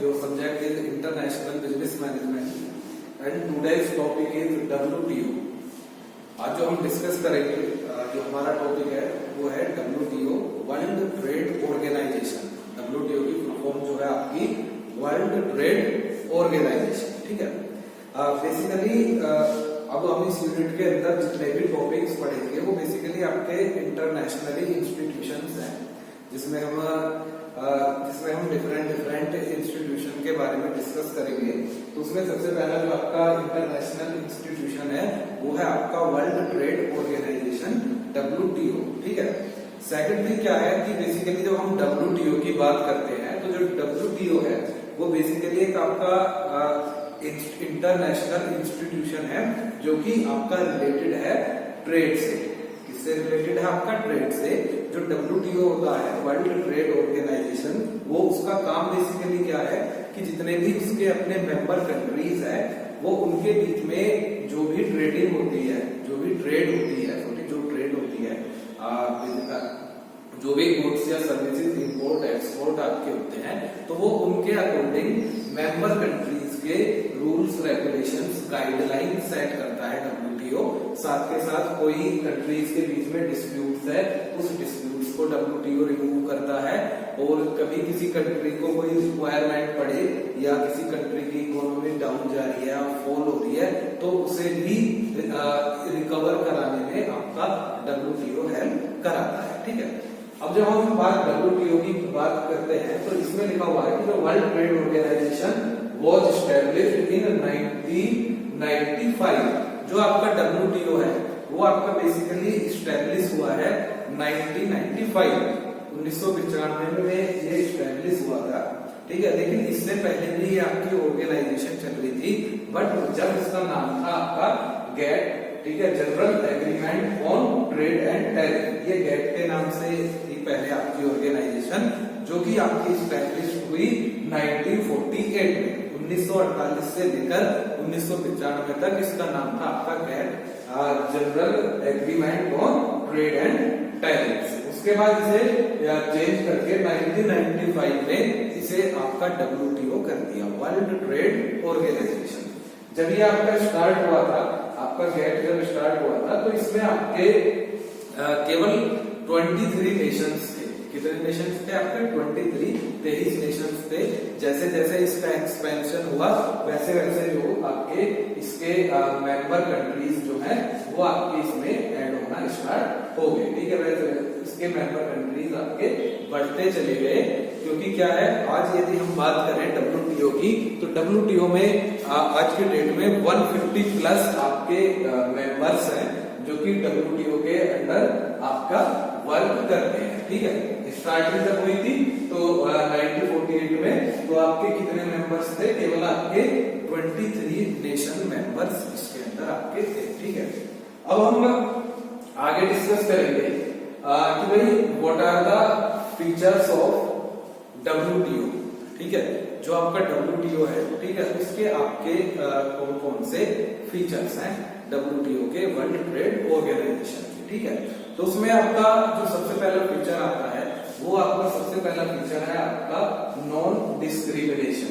Your subject is International Business Management and today's topic is WTO. आज जो हम discuss करेंगे, जो हमारा टॉपिक है वो है WTO, world trade organisation. WTO की फुल फॉर्म जो है आपकी वर्ल्ड ट्रेड ऑर्गेनाइजेशन। ठीक है, बेसिकली अब हम इस यूनिट के अंदर जितने भी टॉपिक्स पढ़ेंगे वो बेसिकली आपके इंटरनेशनली इंस्टीट्यूशंस हैं, जिसमें हम डिफरेंट इंस्टीट्यूशन के बारे में डिस्कस करेंगे। तो उसमें सबसे पहला जो आपका इंटरनेशनल इंस्टीट्यूशन है वो है आपका वर्ल्ड ट्रेड ऑर्गेनाइजेशन WTO। ठीक है, सेकेंडली क्या है कि बेसिकली जब हम WTO की बात करते हैं तो जो WTO है वो बेसिकली एक आपका इंटरनेशनल इंस्टीट्यूशन है जो कि आपका रिलेटेड है ट्रेड से। किससे रिलेटेड है? आपका ट्रेड से। जो WTO होता है वर्ल्ड ट्रेड ऑर्गेनाइजेशन, वो उसका काम बेसिकली क्या है कि जितने भी उसके अपने मेंबर कंट्रीज है वो उनके बीच में जो भी ट्रेडिंग होती है, जो भी ट्रेड होती है, जो ट्रेड होती है, जो भी गुड्स या सर्विसेज इंपोर्ट एक्सपोर्ट आपके होते हैं, तो वो उनके अकॉर्डिंग मेंबर कंट्रीज के रूल्स रेगुलेशंस गाइडलाइन सेट करता है WTO। साथ के साथ कोई कंट्रीज के बीच में डिस्प्यूट्स है, उस डिस्प्यूट्स को WTO रिमूव करता है। और कभी किसी कंट्री को कोई रिक्वायरमेंट पड़े या किसी कंट्री की इकोनॉमी डाउन जा रही है, फॉल हो रही है, तो उसे भी रिकवर कराने में आपका WTO हेल्प कराता है। ठीक है, अब जब हम WTO की बात करते हैं तो इसमें लिखा हुआ है कि जो world trade organisation was established in 1995। जो आपका WTO है वो आपका बेसिकली एस्टेब्लिश हुआ है 1995 में ये एस्टेब्लिश हुआ था। ठीक है, लेकिन इससे पहले भी आपकी ऑर्गेनाइजेशन चल रही थी, बट जब इसका नाम था आपका GATT, ठीक है, general agreement on trade and tariff, ये GATT के नाम से थी पहले आपकी ऑर्गेनाइजेशन, जो कि आपकी स्टैब्लिश हुई 1948 में। 1948 से लेकर 1995 तक इसका नाम था आपका GATT, general agreement on trade and tariff. उसके बाद इसे चेंज करके 1995 में इसे आपका WTO कर दिया, वर्ल्ड ट्रेड ऑर्गेनाइजेशन। जब ये आपका स्टार्ट हुआ था, आपका GATT जब स्टार्ट हुआ था, तो इसमें आपके केवल 23 नेशंस थे। कितने नेशंस थे आपके? 23 नेशंस थे। जैसे जैसे इसका एक्सपेंशन हुआ वैसे वैसे जो आपके इसके मेंबर कंट्रीज जो है वो आपके इसमें ऐड होना स्टार्ट हो गए। ठीक है, वैसे इसके मेंबर कंट्रीज आपके बढ़ते चले गए, क्योंकि क्या है, आज यदि हम बात करें WTO की तो WTO में आज के डेट में 150 प्लस आपके मेंबर्स हैं जो कि WTO के अंडर आपका वर्क करते हैं। ठीक है, स्टार्टिंग जब हुई थी तो 1948 में तो आपके कितने मेंबर्स थे? केवल आपके 23 नेशन मेंबर्स इसके अंदर आपके थे। ठीक है, अब हम आगे डिस्कस करेंगे कि भाई what are the features of WTO। ठीक है, जो आपका WTO है, ठीक है, उसके आपके कौन कौन से फीचर्स हैं WTO के वर्ल्ड ट्रेड ऑर्गेनाइजेशन के। ठीक है, तो उसमें आपका जो सबसे पहला फीचर आता है वो आपका सबसे पहला फीचर है आपका नॉन डिस्क्रिमिनेशन।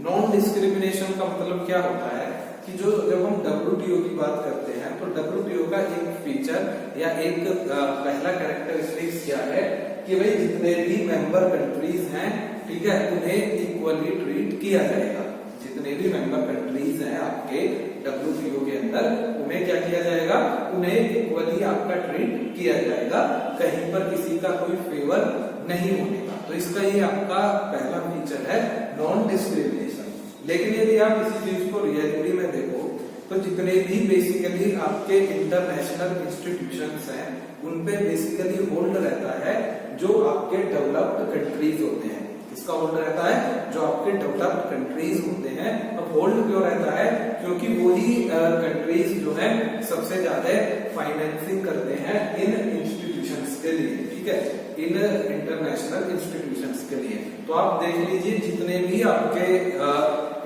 नॉन डिस्क्रिमिनेशन का मतलब क्या होता है कि जो जब हम WTO की बात करते हैं तो WTO का एक फीचर या एक पहला कैरेक्टरिस्टिक्स क्या है कि भाई जितने भी मेंबर कंट्रीज हैं, ठीक है, उन्हें इक्वली ट्रीट किया जाएगा। जितने भी मेंबर कंट्रीज हैं आपके WTO के अंदर, उन्हें क्या किया जाएगा? उन्हें इक्वली आपका ट्रीट किया जाएगा, कहीं पर किसी का कोई फेवर नहीं होने का। तो इसका ये आपका पहला फीचर है नॉन डिस्क्रिमिनेशन। लेकिन यदि आप इसी चीज को रियलिटी में देखो तो जितने भी बेसिकली आपके इंटरनेशनल इंस्टीट्यूशंस हैं उन पे बेसिकली होल्ड रहता है जो आपके डेवलप्ड कंट्रीज होते हैं। इसका होल्ड रहता है जो आपके डेवलप्ड कंट्रीज होते हैं। अब होल्ड क्यों रहता है? क्योंकि वही कंट्रीज जो है सबसे ज्यादा फाइनेंसिंग करते हैं इन इंस्टीट्यूशंस के लिए। ठीक है, इन इंटरनेशनल इंस्टीट्यूशंस के लिए। तो आप देख लीजिए जितने भी आपके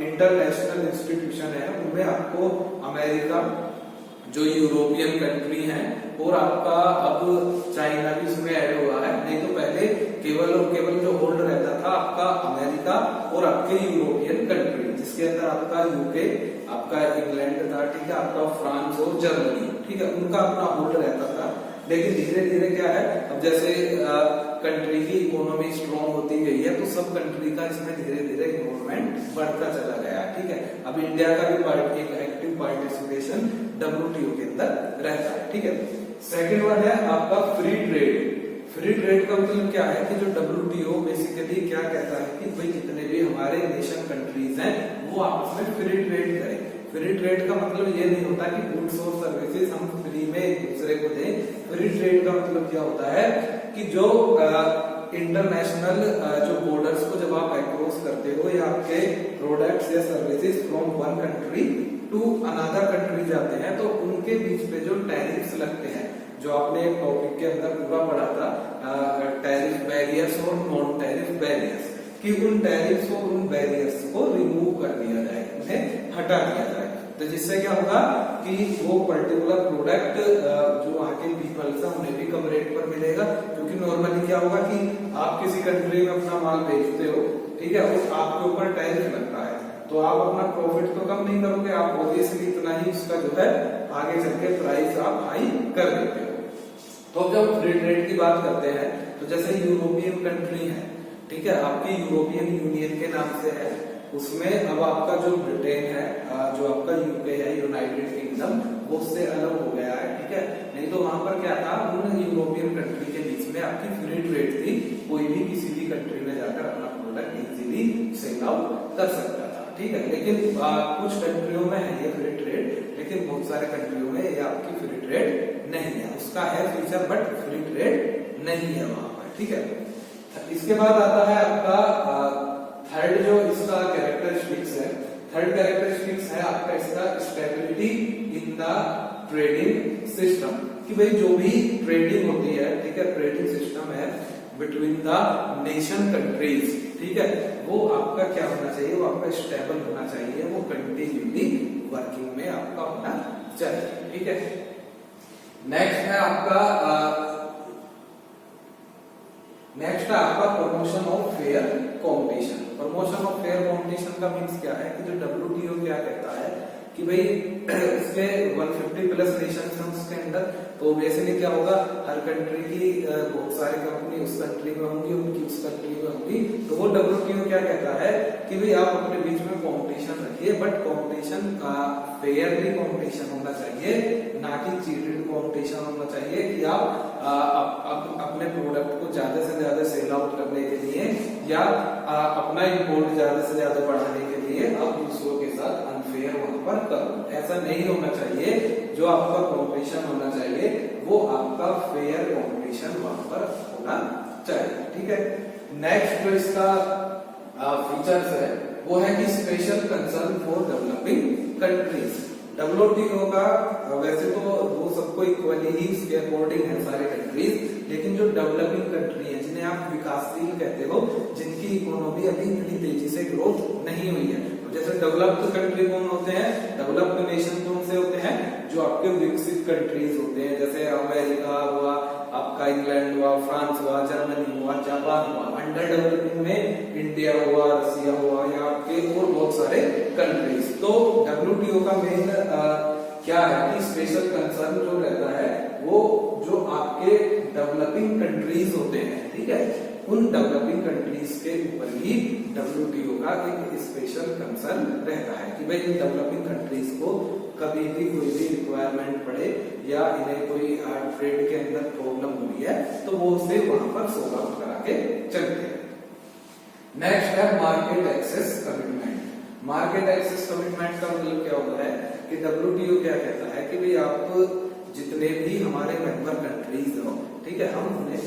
इंटरनेशनल इंस्टीट्यूशन है उनमें आपको अमेरिका, जो यूरोपियन कंट्री हैं, और आपका अब चाइना भी इसमें ऐड हुआ है, नहीं तो पहले केवल और केवल जो होल्ड रहता था आपका अमेरिका और आपके यूरोपियन कंट्री, जिसके अंदर आपका यूके, आपका इंग्लैंड था, ठीक है, आपका फ्रांस और जर्मनी, ठीक है, उनका अपना होल्ड रहता था। लेकिन धीरे धीरे क्या है, अब जैसे कंट्री की इकोनॉमी स्ट्रॉन्ग होती गई है तो सब कंट्री का इसमें धीरे धीरे इन्वॉल्वमेंट बढ़ता चला गया, ठीक है। अब इंडिया का भी एक एक्टिव पार्टिसिपेशन WTO के अंदर रहता है, ठीक है। सेकंड वन है आपका फ्री ट्रेड। फ्री ट्रेड का मतलब क्या है कि जो WTO बेसिकली क्या कहता है कि भाई जितने भी हमारे नेशन कंट्रीज हैं वो आपस में फ्री ट्रेड करें। फ्री ट्रेड का मतलब ये नहीं होता कि गुड्स और सर्विसेज हम फ्री में एक दूसरे को दें। फ्री ट्रेड का मतलब क्या होता है कि जो इंटरनेशनल जो बॉर्डर्स को जब आप अक्रॉस करते हो या आपके प्रोडक्ट्स या services from one country to another country जाते हैं तो उनके बीच पे जो टैरिफ्स लगते हैं, जो आपने एक टॉपिक के अंदर पूरा पढ़ा था टैरिफ बैरियर्स और नॉन टैरिफ बैरियर्स, कि उन टैरिफ्स और उन बैरियर्स को रिमूव कर दिया जाए, उन्हें हटा दिया जाए। तो जिससे क्या होगा कि वो पर्टिकुलर प्रोडक्ट जो वहाँ के पीपल्स हैं उन्हें भी कम रेट पर मिलेगा, क्योंकि नॉर्मली क्या होगा कि आप किसी कंट्री में अपना माल बेचते हो, ठीक है, और आपके ऊपर टैरिफ लगता है तो आप अपना प्रॉफिट तो कम नहीं करोगे, आप ऑब्वियसली इतना ही उसका जो है आगे चल के प्राइस आप हाई कर देते हो। तो जब फ्री ट्रेड की बात करते हैं तो जैसे यूरोपियन कंट्री है, ठीक है, आपकी यूरोपियन यूनियन के नाम से है, उसमें अब आपका जो ब्रिटेन है, जो आपका यूके है, यूनाइटेड किंगडम, वो उससे अलग हो गया है, ठीक है। नहीं तो वहां पर क्या था, उन यूरोपियन कंट्री के बीच में आपकी फ्री ट्रेड थी, कोई भी किसी भी कंट्री में जाकर अपना प्रोडक्ट इजीली सेल आउट कर सकता था, ठीक है। लेकिन कुछ कंट्रियों में है ये फ्री ट्रेड, लेकिन बहुत सारे कंट्रियों में ये आपकी फ्री ट्रेड नहीं है, उसका है फीचर बट फ्री ट्रेड नहीं है वहां पर, ठीक है। इसके बाद आता है आपका थर्ड जो इसका कैरेक्टरिस्टिक्स है, थर्ड कैरेक्टरिस्टिक्स है आपका इसका stability in the trading system, कि भाई जो भी ट्रेडिंग होती है, ठीक है, ट्रेडिंग सिस्टम है बिटवीन द नेशन कंट्रीज, ठीक है, वो आपका क्या होना चाहिए, वो आपका स्टेबल होना चाहिए, वो कंटिन्यूली वर्किंग में आपका होना चाहिए, ठीक है। नेक्स्ट है आपका promotion of fair competition. Promotion of fair competition का मीन्स क्या है कि जो WTO क्या कहता है कि भाई इसके 150 प्लस नेशन हैं उसके अंदर, तो बेसिकली क्या होगा, हर कंट्री की बहुत सारी कंपनी उस कंट्री में होंगी, उनकी उस कंट्री में होंगी, तो वो WTO क्या कहता है कि भाई आप अपने बीच में कंपटीशन रखिए, बट कंपटीशन फेयरली कंपटीशन होना चाहिए, ना कि चीटेड कंपटीशन होना चाहिए कि आप अपने प्रोडक्ट को ज्यादा से ज्यादा सेल आउट करने के लिए या अपना इम्पोर्ट ज्यादा से ज्यादा बढ़ाने के लिए आप दूसरों के साथ अनफेयर वहां पर करो, ऐसा नहीं होना चाहिए। जो आपका कंपटीशन होना चाहिए वो आपका फेयर कंपटीशन वहां पर होना चाहिए, ठीक है। नेक्स्ट जो इसका फीचर्स है वो है कि special concern for developing countries. WTO का वैसे तो वो सबको इक्वली ही उसके अकॉर्डिंग है सारे कंट्रीज, लेकिन जो डेवलपिंग कंट्री है जिन्हें आप विकासशील कहते हो, जिनकी इकोनॉमी अभी इतनी तेजी से ग्रोथ नहीं हुई है, जैसे डेवलप्ड कंट्री कौन होते हैं, डेवलप्ड नेशन कौन से होते हैं, जो आपके विकसित कंट्रीज होते हैं, जैसे अमेरिका हुआ, आपका इंग्लैंड हुआ, फ्रांस हुआ, जर्मनी हुआ, जापान हुआ। अंडर डेवलपिंग में इंडिया हुआ, रसिया हुआ, या आपके और बहुत सारे कंट्रीज। तो WTO का मेन क्या है कि स्पेशल कंसर्न जो रहता है वो जो आपके डेवलपिंग कंट्रीज होते हैं, ठीक है, उन डेवलपिंग कंट्रीज के ऊपर ही WTO का एक स्पेशल कंसर्न रहता है कि भाई इन डेवलपिंग कंट्रीज को कभी भी कोई भी रिक्वायरमेंट पड़े या इन्हें कोई ट्रेड के अंदर प्रॉब्लम हुई है तो वो उसे वहां पर सॉल्व आउट करा के चलते हैं। नेक्स्ट है market access commitment. Market access commitment का मतलब क्या होता है कि WTO क्या कहता है कि भाई आप जितने भी हमारे मेंबर कंट्रीज हो, ठीक है, हम उन्हें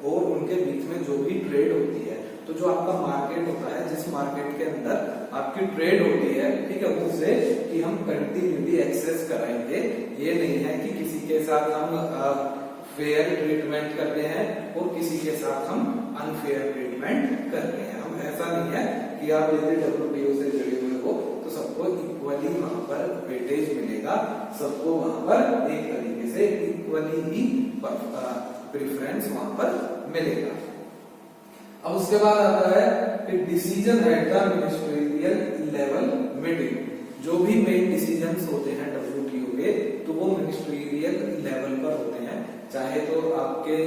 और उनके बीच में जो भी ट्रेड होती है, तो जो आपका मार्केट होता है, जिस मार्केट के अंदर आपकी ट्रेड होती है, ठीक है, उसे कि हम कंटिन्यूली एक्सेस कराएंगे। ये नहीं है कि किसी के साथ हम फेयर ट्रीटमेंट कर रहे हैं और किसी के साथ हम अनफेयर ट्रीटमेंट कर रहे हैं। हम ऐसा नहीं है कि आप यदि WTO से जुड़े हुए हो तो सबको इक्वली वहां पर वेटेज मिलेगा, सबको वहां पर एक तरीके से इक्वली ही प्रेफरेंस वहां पर मिलेगा। अब उसके बाद आता है कि decision at the ministerial level meeting. जो भी मेन डिसीजंस होते हैं WTO के, तो वो मिनिस्ट्रियल लेवल पर होते हैं। चाहे तो आपके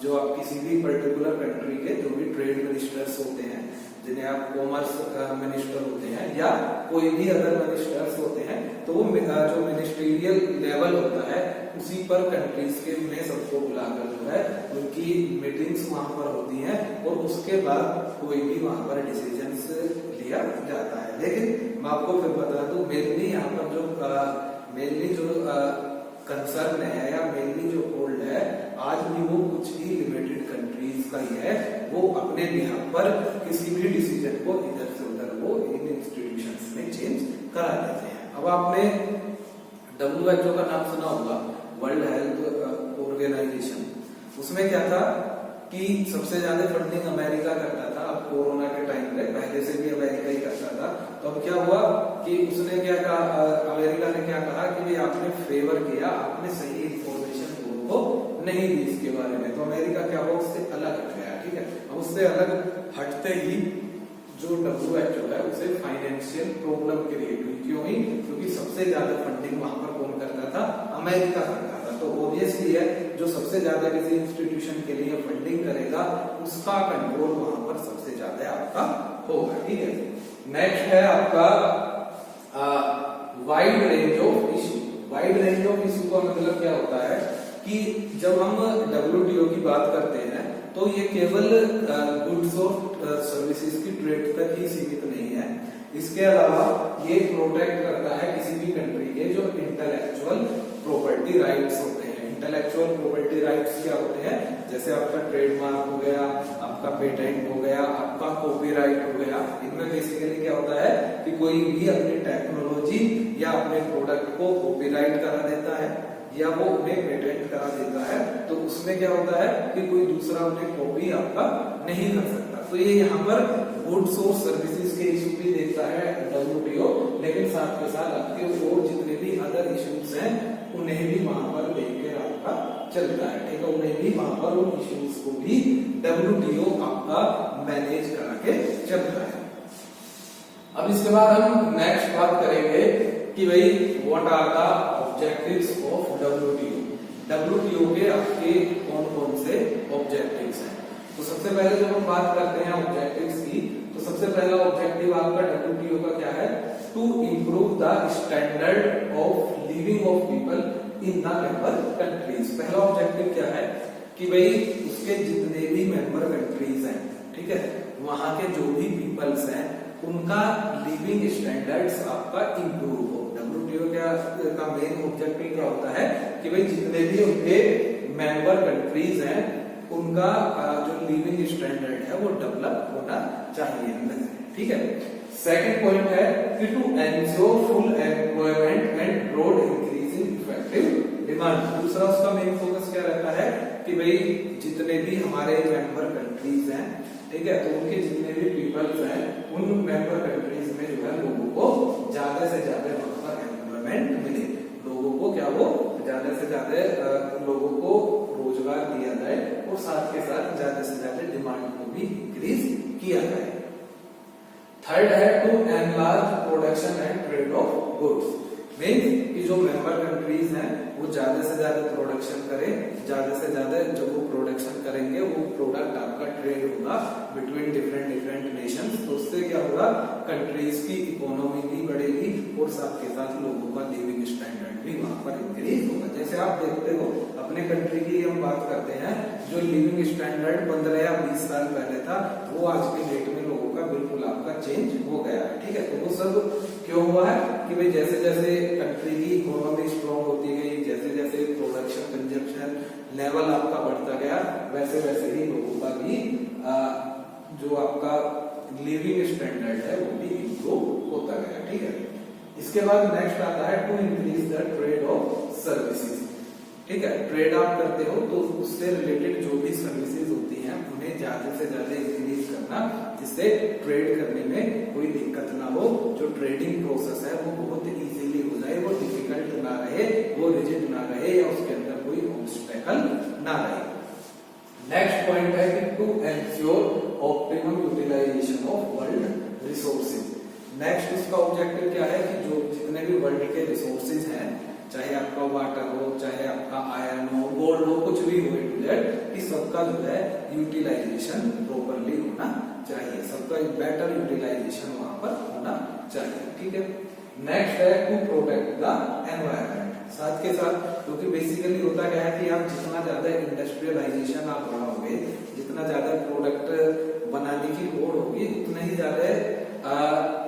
जो आप किसी भी पर्टिकुलर कंट्री के जो भी ट्रेड मिनिस्टर्स होते हैं, जिन्हें आप कॉमर्स मिनिस्टर होते हैं, या कोई भी अदर मिनिस्टर्स होते हैं, तो वो जो मिनिस्ट्रियल लेवल होता है उसी पर कंट्रीज के में सबको बुलाकर जो है उनकी मीटिंग्स वहां पर होती हैं, और उसके बाद कोई भी वहां पर डिसीजंस लिया जाता है। लेकिन मैं आपको फिर बता दूं, मेनली यहाँ पर जो कंसर्न है या मेनली जो होल्ड है, आज भी वो कुछ ही लिमिटेड कंट्रीज का ही है। वो अपने बिहाफ पर किसी भी डिसीजन को इधर से उधर वो इन इंस्टीट्यूशंस में चेंज करा देते हैं। अब आपने WHO का नाम सुना होगा, वर्ल्ड हेल्थ ऑर्गेनाइजेशन। उसमें क्या था कि सबसे ज्यादा फंडिंग अमेरिका करता था। अब कोरोना के टाइम पे पहले से भी अमेरिका ही करता था। तो अब क्या हुआ कि उसने क्या कहा, अमेरिका ने क्या कहा कि भाई आपने फेवर किया, आपने सही इंफॉर्मेशन को नहीं दी इसके बारे में, तो अमेरिका क्या हुआ, उससे अलग हट गया। ठीक है, अब उससे अलग हटते ही जो WHO है उसे फाइनेंशियल प्रॉब्लम क्रिएट हुई। क्यों हुई? क्योंकि सबसे ज्यादा फंडिंग वहां पर कौन करता था? अमेरिका करता था। तो ऑब्वियसली है, जो सबसे ज्यादा किसी इंस्टीट्यूशन के लिए फंडिंग करेगा उसका कंट्रोल वहां पर सबसे ज्यादा आपका होगा। ठीक है, नेक्स्ट है आपका wide range of issue. Wide range of issue का मतलब क्या होता है कि जब हम WTO की बात करते हैं तो ये केवल गुड्स और सर्विसेज की ट्रेड तक ही सीमित नहीं है। इसके अलावा ये प्रोटेक्ट करता है किसी भी कंट्री के जो इंटेलेक्चुअल प्रॉपर्टी राइट्स होते हैं। इंटेलेक्चुअल प्रॉपर्टी राइट्स क्या होते हैं? जैसे आपका ट्रेडमार्क हो गया, आपका पेटेंट हो गया, आपका कॉपीराइट हो गया। इनमें बेसिकली क्या होता है कि कोई भी अपनी टेक्नोलॉजी या अपने प्रोडक्ट को कॉपीराइट करा देता है या वो उन्हें पेटेंट करा देता है, तो उसमें क्या होता है कि कोई दूसरा उन्हें कॉपी आपका नहीं कर सकता। तो ये यहाँ पर गुड्स और सर्विसेज के इशू भी देखता है WTO, लेकिन साथ के साथ आपके और जितने भी अदर इश्यूज हैं उन्हें भी वहां पर देखकर आपका चलता है। ठीक है, उन्हें भी वहां पर उन इश्यूज को भी WTO आपका मैनेज करा के चलता है। अब इसके बाद हम नेक्स्ट बात करेंगे कि भाई what are the objectives of WTO के आपके कौन कौन से ऑब्जेक्टिव्स हैं। तो सबसे पहले जब हम बात करते हैं ऑब्जेक्टिव्स की, तो सबसे पहला ऑब्जेक्टिव आपका WTO का क्या है? To improve the standard of living of people in the member countries. पहला ऑब्जेक्टिव क्या है कि भाई उसके जितने भी मेंबर कंट्रीज हैं, ठीक है, वहां के जो भी पीपल्स हैं उनका लिविंग स्टैंडर्ड्स आपका इंप्रूव हो। WTO का मेन ऑब्जेक्टिव क्या होता है कि भाई जितने भी उनके मेंबर कंट्रीज हैं उनका जो लिविंग स्टैंडर्ड है वो डेवलप होना चाहिए। ठीक है, सेकंड पॉइंट है कि to ensure full employment and broad increasing effective demand. दूसरा उसका मेन फोकस क्या रहता है कि भाई जितने भी हमारे मेंबर कंट्रीज हैं, ठीक है, तो उनके जितने भी पीपल्स हैं उन मेंबर कंट्रीज में जो है लोगों को ज्यादा से ज्यादा वहां पर एम्प्लॉयमेंट मिले, लोगों को क्या वो ज्यादा से ज्यादा लोगों को रोजगार दिया जाए और साथ के साथ ज्यादा से ज्यादा डिमांड को भी इंक्रीज किया जाए। थर्ड है to enlarge production and trade of goods. Means कि जो मेंबर कंट्रीज हैं वो ज्यादा से ज्यादा प्रोडक्शन करें, ज्यादा से ज्यादा जब वो प्रोडक्शन करेंगे वो प्रोडक्ट आपका ट्रेड होगा बिटवीन डिफरेंट नेशंस। तो उससे क्या होगा, कंट्रीज की इकोनॉमी भी बढ़ेगी और साथ के साथ लोगों का लिविंग स्टैंडर्ड भी वहां पर इंक्रीज होगा। जैसे आप देखते हो अपने कंट्री की हम बात करते हैं, जो लिविंग स्टैंडर्ड 15 या 20 साल पहले था वो आज के डेट में लोगों का बिल्कुल आपका चेंज हो गया है। ठीक है, तो वो सब क्यों हुआ है कि भाई जैसे जैसे कंट्री की इकोनॉमी स्ट्रॉन्ग होती गई, जैसे जैसे प्रोडक्शन कंजप्शन लेवल आपका बढ़ता गया, वैसे वैसे ही लोगों का भी जो आपका लिविंग स्टैंडर्ड है वो भी इम्प्रूव होता गया। ठीक है, इसके बाद नेक्स्ट आता है to increase the trade of services. ठीक है, ट्रेड आप करते हो तो उससे रिलेटेड जो भी सर्विसेज होती हैं उन्हें ज्यादा से ज्यादा इंक्रीज करना, जिससे ट्रेड करने में कोई दिक्कत ना हो, जो ट्रेडिंग प्रोसेस है वो बहुत इजीली हो जाए, वो डिफिकल्ट ना रहे, वो रिजिड ना रहे या उसके अंदर ऑब्स्टेकल ना रहे। नेक्स्ट पॉइंट है कि to ensure optimum utilisation of world resources. Next उसका ऑब्जेक्टिव क्या है कि जो जितने भी वर्ल्ड के रिसोर्सेज हैं, चाहे आपका वाटर हो, चाहे आपका आयरन हो, गोल्ड हो, कुछ भी हो, इस सबका जो है यूटिलाइजेशन प्रॉपरली होना चाहिए, सबका एक बेटर यूटिलाइजेशन वहां पर होना चाहिए। ठीक है। नेक्स्ट है टू प्रोटेक्ट द एनवायरमेंट। साथ के साथ क्योंकि बेसिकली होता क्या है कि आप जितना ज्यादा इंडस्ट्रियलाइजेशन आप बढ़ाओगे, जितना ज्यादा प्रोडक्ट बनाने की होड़ होगी, उतना ही ज्यादा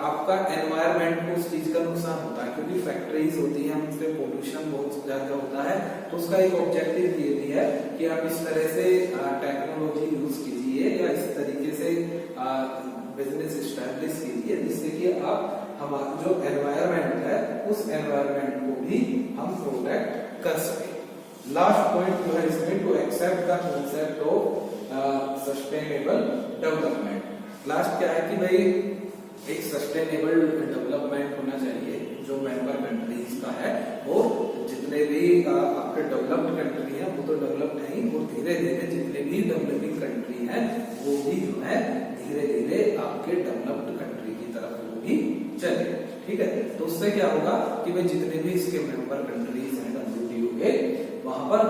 आपका एनवायरमेंट को उस चीज का नुकसान होता है, क्योंकि फैक्ट्रीज होती हैं, उनसे पोल्यूशन बहुत ज्यादा होता है। तो उसका एक ऑब्जेक्टिव ये भी है कि आप इस तरह से टेक्नोलॉजी यूज कीजिए या इस तरीके से बिजनेस स्टैब्लिश कीजिए जिससे कि आप हमारा जो एनवायरमेंट है उस एनवायरमेंट को भी हम प्रोटेक्ट कर सके। लास्ट पॉइंट जो है इसमें to accept the concept of sustainable development. Last क्या है कि भाई एक सस्टेनेबल डेवलपमेंट होना चाहिए जो मेंबर कंट्रीज का है, और जितने भी आपके डेवलप्ड कंट्री है वो तो डेवलप्ड है ही, और धीरे धीरे जितने भी डेवलपिंग कंट्री है वो भी जो है धीरे धीरे आपके डेवलप्ड कंट्री की तरफ वो भी चले। ठीक है। तो उससे क्या होगा कि भाई जितने भी इसके मेंबर कंट्रीज हैं WTO के, वहां पर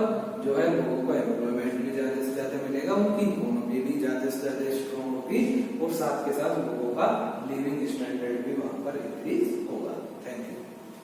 जो है लोगों को एम्प्लॉयमेंट भी ज्यादा से ज्यादा मिलेगा, उनकी इकोनॉमी भी ज्यादा से ज्यादा स्ट्रॉन्ग होगी, और साथ के साथ लोगों का लिविंग स्टैंडर्ड भी वहां पर इंक्रीज होगा। Thank you.